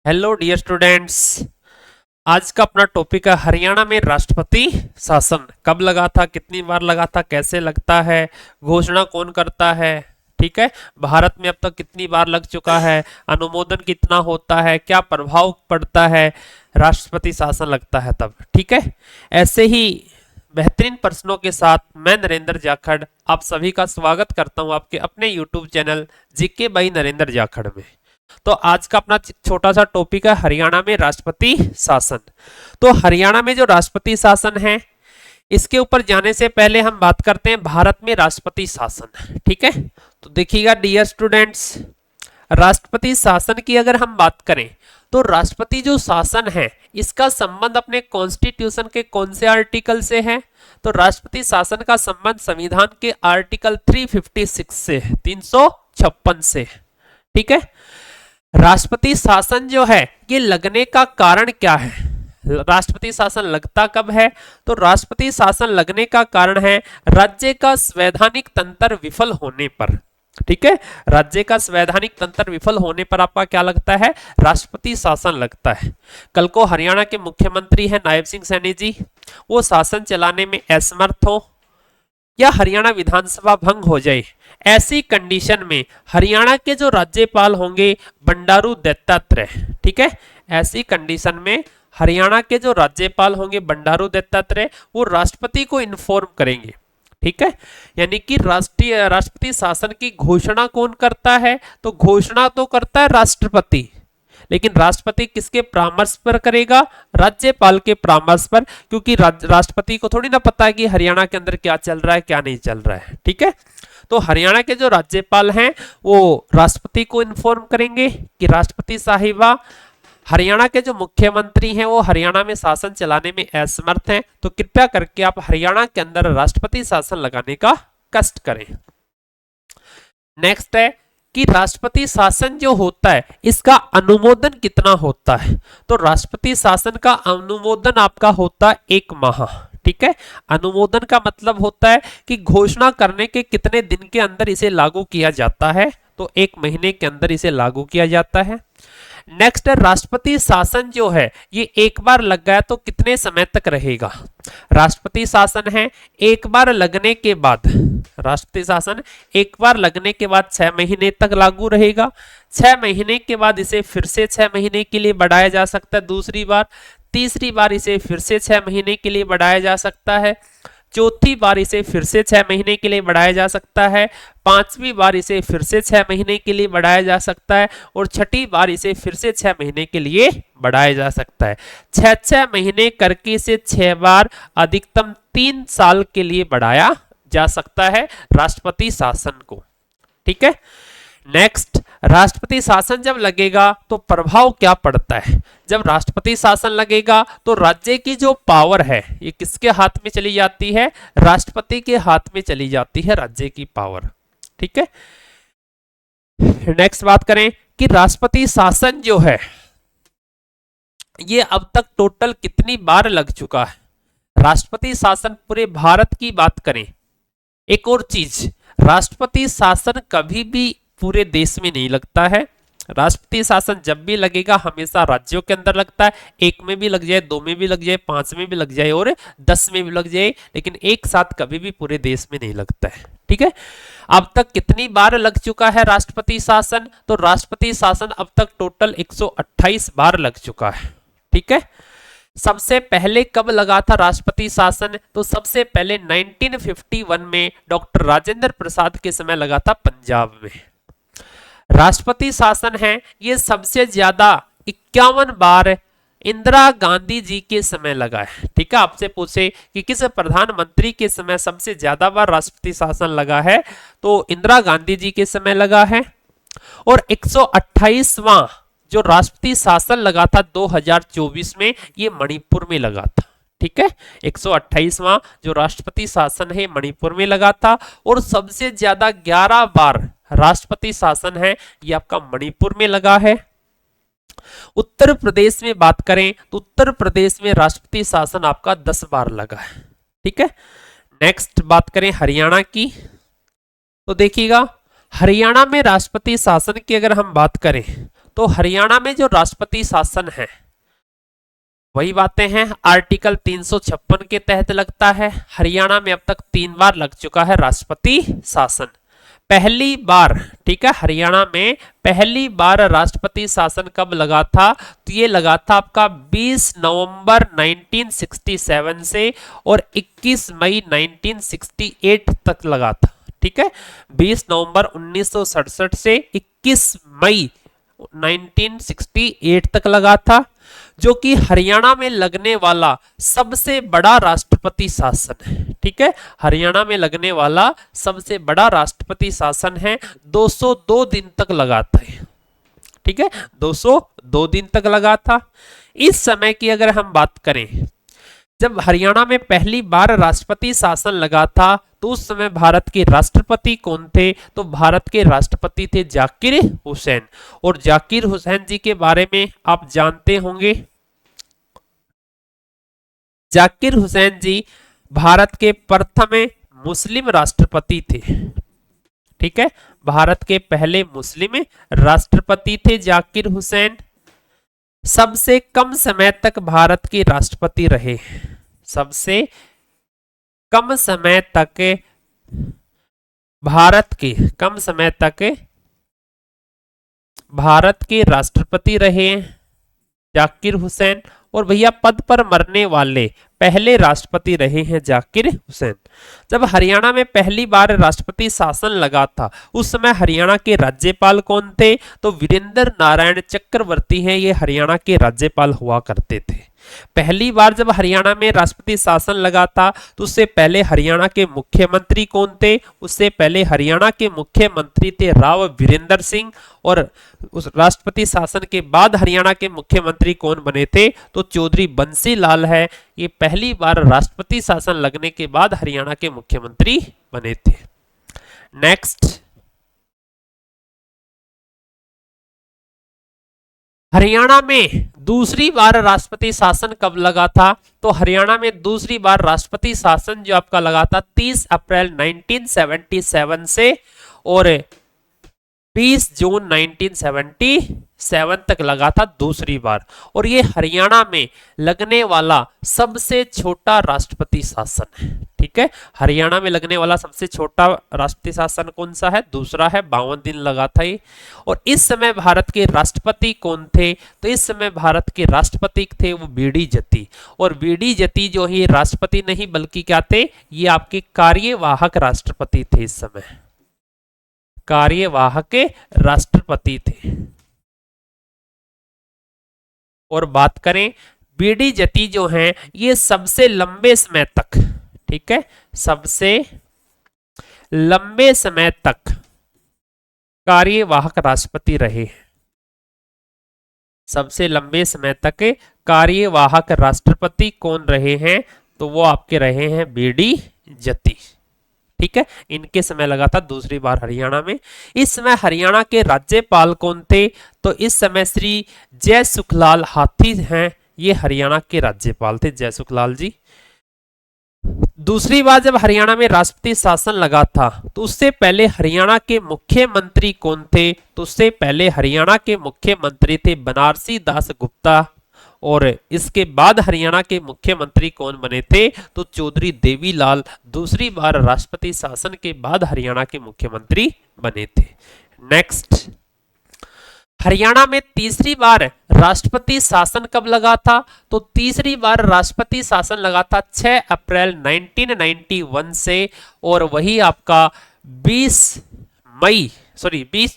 Hello dear students. आज का अपना टॉपिक है हरियाणा में राष्ट्रपति शासन कब लगा था, कितनी बार लगा था, कैसे लगता है, घोषणा कौन करता है। ठीक है। भारत में अब तक कितनी बार लग चुका है, अनुमोदन कितना होता है, क्या प्रभाव पड़ता है राष्ट्रपति शासन लगता है तब। ठीक है। ऐसे ही बेहतरीन प्रश्नों के साथ मैं नरेंद्र जाखड़ आप सभी का स्वागत करता हूं आपके अपने YouTube channel GK by Narendra Jakhar में। तो आज का अपना छोटा सा टॉपिक है हरियाणा में राष्ट्रपति शासन। तो हरियाणा में जो राष्ट्रपति शासन है इसके ऊपर जाने से पहले हम बात करते हैं भारत में राष्ट्रपति शासन। ठीक है। तो देखिएगा डियर स्टूडेंट्स, राष्ट्रपति शासन की अगर हम बात करें तो राष्ट्रपति जो शासन है इसका संबंध अपने कॉन्स्टिट्यूशन के कौन से आर्टिकल से है। तो राष्ट्रपति शासन का संबंध संविधान के आर्टिकल 356 से 356 से। ठीक है। राष्ट्रपति शासन जो है ये लगने का कारण क्या है, राष्ट्रपति शासन लगता कब है। तो राष्ट्रपति शासन लगने का कारण है राज्य का संवैधानिक तंत्र विफल होने पर। ठीक है। राज्य का संवैधानिक तंत्र विफल होने पर आपका क्या लगता है, राष्ट्रपति शासन लगता है। कल को हरियाणा के मुख्यमंत्री हैं नायब सिंह सैनी जी, वो शासन चलाने में असमर्थ हो या हरियाणा विधानसभा भंग हो जाए, ऐसी कंडीशन में हरियाणा के जो राज्यपाल होंगे बंडारू दत्तात्रेय। ठीक है। ऐसी कंडीशन में हरियाणा के जो राज्यपाल होंगे बंडारू दत्तात्रेय वो राष्ट्रपति को इन्फॉर्म करेंगे। ठीक है। यानी कि राष्ट्रपति शासन की घोषणा कौन करता है, तो घोषणा तो करता है राष्ट्रपति, लेकिन राष्ट्रपति किसके परामर्श पर करेगा, राज्यपाल के परामर्श पर, क्योंकि राष्ट्रपति को थोड़ी ना पता है कि हरियाणा के अंदर क्या चल रहा है क्या नहीं चल रहा है। ठीक है। तो हरियाणा के जो राज्यपाल हैं वो राष्ट्रपति को इन्फॉर्म करेंगे कि राष्ट्रपति साहिबा हरियाणा के जो मुख्यमंत्री हैं वो हरियाणा में शासन चलाने में असमर्थ हैं, तो कृपया करके आप हरियाणा के अंदर राष्ट्रपति शासन लगाने का कष्ट करें। नेक्स्ट है कि राष्ट्रपति शासन जो होता है इसका अनुमोदन कितना होता है। तो राष्ट्रपति शासन का अनुमोदन आपका होता है 1 माह। ठीक है। अनुमोदन का मतलब होता है कि घोषणा करने के कितने दिन के अंदर इसे लागू किया जाता है, तो 1 महीने के अंदर इसे लागू किया जाता है। नेक्स्ट है राष्ट्रपति शासन जो है ये एक बार लग गया तो कितने समय तक रहेगा। राष्ट्रपति शासन है एक बार लगने के बाद, राष्ट्रपति शासन एक बार लगने के बाद 6 महीने तक लागू रहेगा। 6 महीने के बाद इसे फिर से 6 महीने के लिए बढ़ाया जा सकता है दूसरी बार, तीसरी बार इसे फिर से 6 महीने के लिए बढ़ाया जा सकता है, चौथी बार इसे फिर से 6 महीने के लिए बढ़ाया जा सकता है, 5वीं बार इसे फिर से 6 महीने के लिए बढ़ाया जा सकता है और 6ठी बार इसे फिर से 6 महीने के लिए बढ़ाया जा सकता है। 6 महीने करके इसे 6 बार अधिकतम 3 साल के लिए बढ़ाया जा सकता है राष्ट्रपति शासन को। ठीक है। नेक्स्ट, राष्ट्रपति शासन जब लगेगा तो प्रभाव क्या पड़ता है। जब राष्ट्रपति शासन लगेगा तो राज्य की जो पावर है ये किसके हाथ में चली जाती है, राष्ट्रपति के हाथ में चली जाती है राज्य की पावर। ठीक है। नेक्स्ट बात करें कि राष्ट्रपति शासन जो है ये अब तक टोटल कितनी बार लग चुका है। राष्ट्रपति शासन पूरे भारत की बात करें, एक और चीज, राष्ट्रपति शासन कभी भी पूरे देश में नहीं लगता है। राष्ट्रपति शासन जब भी लगेगा हमेशा राज्यों के अंदर लगता है, 1 में भी लग जाए, 2 में भी लग जाए, 5 में भी लग जाए और 10 में भी लग जाए, लेकिन एक साथ कभी भी पूरे देश में नहीं लगता है। ठीक है। अब तक कितनी बार लग चुका है राष्ट्रपति शासन, तो राष्ट्रपति शासन अब तक टोटल 128 बार लग चुका है। ठीक है। सबसे पहले कब लगा था राष्ट्रपति शासन, तो सबसे पहले 1951 में डॉक्टर राजेंद्र प्रसाद के समय लगा था पंजाब में। राष्ट्रपति शासन है ये सबसे ज्यादा 51 बार इंदिरा गांधी जी के समय लगा है। ठीक है। आपसे पूछे कि किस प्रधानमंत्री के समय सबसे ज्यादा बार राष्ट्रपति शासन लगा है, तो इंदिरा गांधी जी के समय लगा है। और 128वां जो राष्ट्रपति शासन लगा था 2024 में, ये मणिपुर में लगा था। ठीक है। 128वां जो राष्ट्रपति शासन है मणिपुर में लगा था और सबसे ज्यादा 11 बार राष्ट्रपति शासन है ये आपका मणिपुर में लगा है। उत्तर प्रदेश में बात करें तो उत्तर प्रदेश में राष्ट्रपति शासन आपका 10 बार लगा है। ठीक है। नेक्स्ट बात करें हरियाणा की, तो देखिएगा हरियाणा में राष्ट्रपति शासन की अगर हम बात करें तो तो हरियाणा में जो राष्ट्रपति शासन है वही बातें हैं आर्टिकल 356 के तहत लगता है। हरियाणा में अब तक 3 बार लग चुका है राष्ट्रपति शासन। पहली बार, ठीक है, हरियाणा में पहली बार राष्ट्रपति शासन कब लगा था? तो ये लगा था आपका 20 नवंबर 1967 से और 21 मई 1968 तक लगा था। ठीक है, 20 नवंबर 1967 से 21 मई 1968 तक लगा था, जो कि हरियाणा में लगने वाला सबसे बड़ा राष्ट्रपति शासन है। ठीक है, हरियाणा में लगने वाला सबसे बड़ा राष्ट्रपति शासन है। 202 दिन तक लगा था। ठीक है, 202 दिन तक लगा था। इस समय की अगर हम बात करें, जब हरियाणा में पहली बार राष्ट्रपति शासन लगा था तो उस समय भारत के राष्ट्रपति कौन थे? तो भारत के राष्ट्रपति थे जाकिर हुसैन। और जाकिर हुसैन जी के बारे में आप जानते होंगे, जाकिर हुसैन जी भारत के प्रथम मुस्लिम राष्ट्रपति थे। ठीक है, भारत के पहले मुस्लिम राष्ट्रपति थे जाकिर हुसैन। सबसे कम समय तक भारत के राष्ट्रपति रहे, सबसे कम समय तक भारत के राष्ट्रपति रहे जाकिर हुसैन। और भैया पद पर मरने वाले पहले राष्ट्रपति रहे हैं जाकिर हुसैन। जब हरियाणा में पहली बार राष्ट्रपति शासन लगा था उस समय हरियाणा के राज्यपाल कौन थे? तो वीरेंद्र नारायण चक्रवर्ती हैं, ये हरियाणा के राज्यपाल हुआ करते थे। पहली बार जब हरियाणा में राष्ट्रपति शासन लगा था तो उससे पहले हरियाणा के मुख्यमंत्री कौन थे? उससे पहले हरियाणा के मुख्यमंत्री थे राव वीरेंद्र सिंह। और उस राष्ट्रपति शासन के बाद हरियाणा के मुख्यमंत्री कौन बने थे? तो चौधरी बंसी लाल है। ये पहली बार राष्ट्रपति शासन लगने के बाद हरियाणा के मुख्यमंत्री बने थे। नेक्स्ट, हरियाणा में दूसरी बार राष्ट्रपति शासन कब लगा था? तो हरियाणा में दूसरी बार राष्ट्रपति शासन जो आपका लगा था 30 अप्रैल 1977 से और 20 जून 1977 तक लगा था दूसरी बार। और ये हरियाणा में लगने वाला सबसे छोटा राष्ट्रपति शासन है। ठीक है, हरियाणा में लगने वाला सबसे छोटा राष्ट्रपति शासन कौन सा है? दूसरा है, 52 दिन लगा था ये। और इस समय भारत के राष्ट्रपति कौन थे? तो इस समय भारत के राष्ट्रपति थे वो बीडी जत्ती। और बीडी जत्ती जो है राष्ट्रपति नहीं बल्कि क्या थे? ये आपके कार्यवाहक राष्ट्रपति थे। इस समय कार्यवाहक राष्ट्रपति थे। और बात करें बीडी जत्ती जो हैं ये सबसे लंबे समय तक, ठीक है, सबसे लंबे समय तक कार्यवाहक राष्ट्रपति रहे। सबसे लंबे समय तक कार्यवाहक राष्ट्रपति कौन रहे हैं? तो वो आपके रहे हैं बीडी जत्ती। ठीक है, इनके समय लगा था दूसरी बार हरियाणा में। इस समय हरियाणा के राज्यपाल कौन थे? तो इस समय श्री जय सुखलाल हाथी हैं, ये हरियाणा के राज्यपाल थे, जय सुखलाल जी। दूसरी बार जब हरियाणा में राष्ट्रपति शासन लगा था तो उससे पहले हरियाणा के मुख्यमंत्री कौन थे? तो उससे पहले हरियाणा के मुख्यमंत्री थे बनारसी दास गुप्ता। और इसके बाद हरियाणा के मुख्यमंत्री कौन बने थे? तो चौधरी देवीलाल दूसरी बार राष्ट्रपति शासन के बाद हरियाणा के मुख्यमंत्री बने थे। नेक्स्ट, हरियाणा में तीसरी बार राष्ट्रपति शासन कब लगा था? तो तीसरी बार राष्ट्रपति शासन लगा था 6 अप्रैल 1991 से और वही आपका 20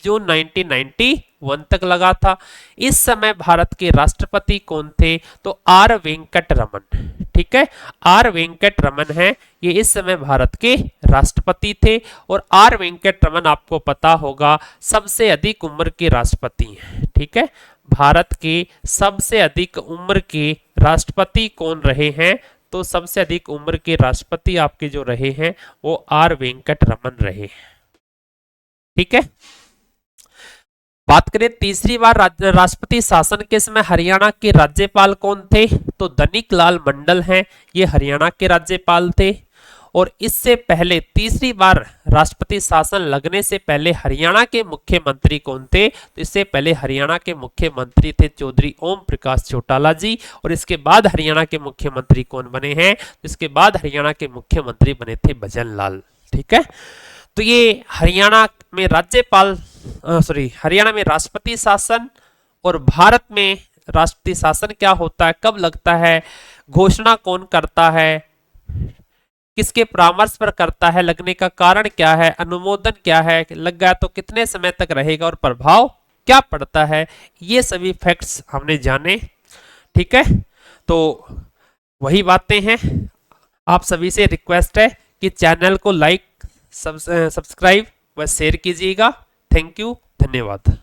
जून 1991 तक लगा था। इस समय भारत के राष्ट्रपति कौन थे? तो आर वेंकट रमन। ठीक है, आर वेंकट रमन है, ये इस समय भारत के राष्ट्रपति थे। और आर वेंकट रमन आपको पता होगा सबसे अधिक उम्र के राष्ट्रपति हैं। ठीक है, भारत के सबसे अधिक उम्र के राष्ट्रपति कौन रहे हैं? तो सबसे अधिक उम्र के राष्ट्रपति आपके जो रहे हैं वो आर वेंकट रमन रहे। ठीक है, बात करें तीसरी बार राष्ट्रपति शासन के समय हरियाणा के राज्यपाल कौन थे? तो धनिक लाल मंडल हैं, ये हरियाणा के राज्यपाल थे। और इससे पहले तीसरी बार राष्ट्रपति शासन लगने से पहले हरियाणा के मुख्यमंत्री कौन थे? तो इससे पहले हरियाणा के मुख्यमंत्री थे चौधरी ओम प्रकाश चौटाला जी। और इसके बाद हरियाणा के मुख्यमंत्री कौन बने हैं? तो इसके बाद हरियाणा के मुख्यमंत्री बने थे भजन लाल। ठीक है, तो ये हरियाणा में हरियाणा में राष्ट्रपति शासन और भारत में राष्ट्रपति शासन क्या होता है, कब लगता है, घोषणा कौन करता है, किसके परामर्श पर करता है, लगने का कारण क्या है, अनुमोदन क्या है, लग गया तो कितने समय तक रहेगा और प्रभाव क्या पड़ता है, ये सभी फैक्ट्स हमने जाने। ठीक है, तो वही बातें हैं। आप सभी से रिक्वेस्ट है कि चैनल को लाइक, सब्सक्राइब व शेयर कीजिएगा। थैंक यू, धन्यवाद।